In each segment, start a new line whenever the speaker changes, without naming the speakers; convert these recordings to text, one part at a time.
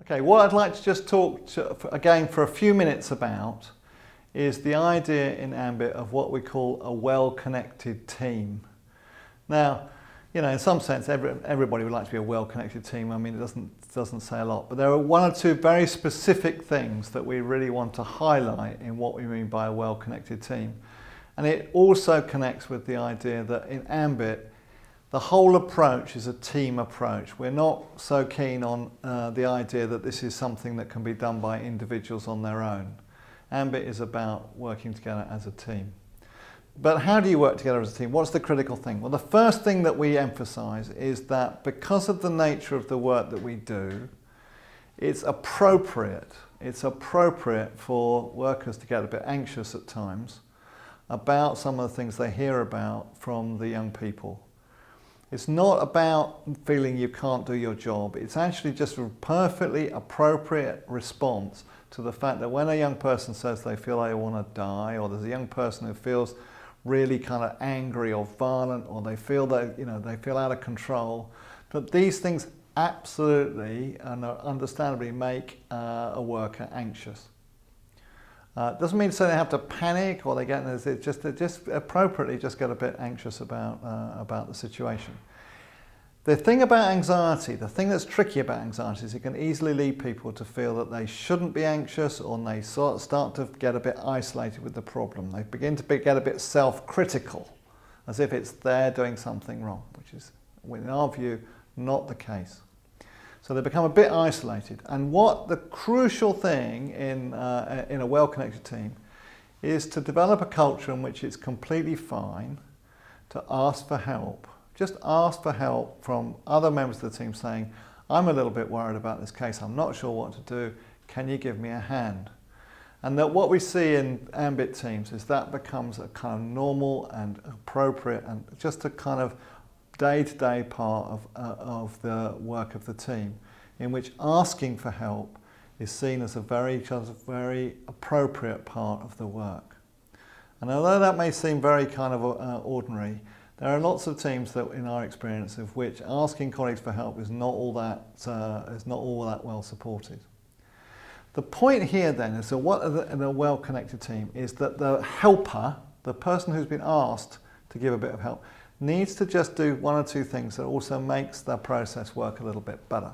Okay, what I'd like to just talk again for a few minutes about is the idea in AMBIT of what we call a well-connected team. Now, in some sense, everybody would like to be a well-connected team. I mean, it doesn't say a lot, but there are one or two very specific things that we really want to highlight in what we mean by a well-connected team. And it also connects with the idea that in AMBIT, the whole approach is a team approach. We're not so keen on the idea that this is something that can be done by individuals on their own. AMBIT is about working together as a team. But how do you work together as a team? What's the critical thing? Well, the first thing that we emphasize is that because of the nature of the work that we do, it's appropriate for workers to get a bit anxious at times about some of the things they hear about from the young people. It's not about feeling you can't do your job. It's actually just a perfectly appropriate response to the fact that when a young person says they feel they want to die, or there's a young person who feels really kind of angry or violent, or they feel that they feel out of control, that these things absolutely and understandably make a worker anxious. Doesn't mean to say they have to panic or they just appropriately just get a bit anxious about the situation. The thing about anxiety, the thing that's tricky about anxiety is it can easily lead people to feel that they shouldn't be anxious, or they start to get a bit isolated with the problem. They begin to get a bit self-critical, as if it's they're doing something wrong, which is, in our view, not the case. So they become a bit isolated. And what the crucial thing in a well-connected team is to develop a culture in which it's completely fine to ask for help. Just ask for help from other members of the team saying, I'm a little bit worried about this case, I'm not sure what to do, can you give me a hand? And that what we see in AMBIT teams is that becomes a kind of normal and appropriate and just a kind of day-to-day part of the work of the team, in which asking for help is seen as a very appropriate part of the work. And although that may seem very kind of ordinary, there are lots of teams that, in our experience, of which asking colleagues for help is not all that well supported. The point here then is that in a well-connected team is that the helper, the person who's been asked to give a bit of help, needs to just do one or two things that also makes the process work a little bit better.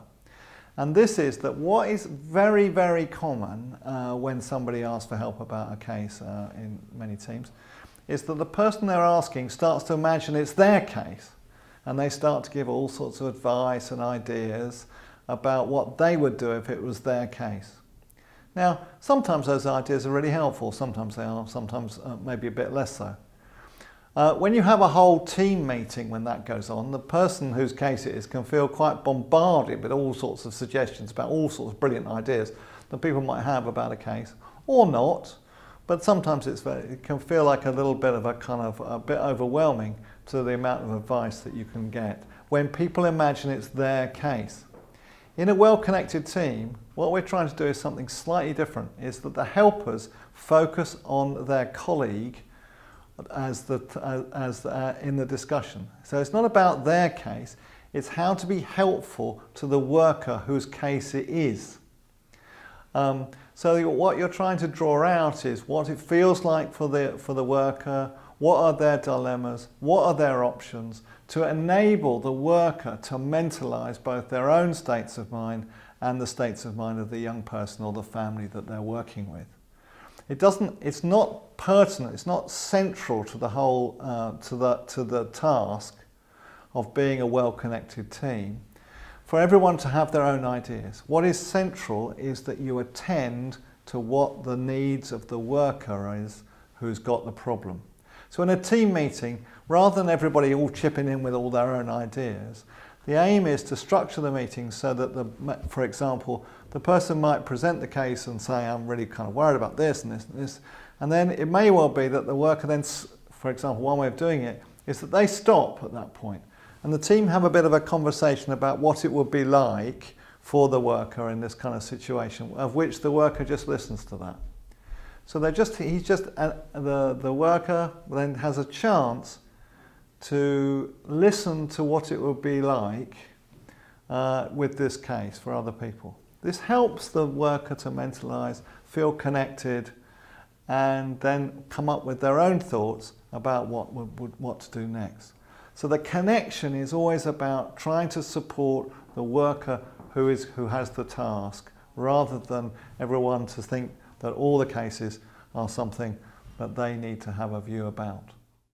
And this is that what is very, very common when somebody asks for help about a case in many teams is that the person they're asking starts to imagine it's their case, and they start to give all sorts of advice and ideas about what they would do if it was their case. Now, sometimes those ideas are really helpful, sometimes they are, sometimes maybe a bit less so. When you have a whole team meeting, when that goes on, the person whose case it is can feel quite bombarded with all sorts of suggestions about all sorts of brilliant ideas that people might have about a case, or not, but sometimes it can feel like a little bit of a bit overwhelming to the amount of advice that you can get when people imagine it's their case. In a well-connected team, what we're trying to do is something slightly different, is that the helpers focus on their colleague in the discussion. So it's not about their case, it's how to be helpful to the worker whose case it is. So what you're trying to draw out is what it feels like for the worker, what are their dilemmas, what are their options, to enable the worker to mentalize both their own states of mind and the states of mind of the young person or the family that they're working with. It's not pertinent, it's not central to the whole, to the task of being a well-connected team for everyone to have their own ideas. What is central is that you attend to what the needs of the worker is who's got the problem. So in a team meeting, rather than everybody all chipping in with all their own ideas, the aim is to structure the meeting so that, for example, the person might present the case and say, I'm really kind of worried about this and this and this. And then it may well be that the worker then, for example, one way of doing it is that they stop at that point. And the team have a bit of a conversation about what it would be like for the worker in this kind of situation, of which the worker just listens to that. So the worker then has a chance to listen to what it would be like with this case for other people. This helps the worker to mentalise, feel connected, and then come up with their own thoughts about what to do next. So the connection is always about trying to support the worker who has the task, rather than everyone to think that all the cases are something that they need to have a view about.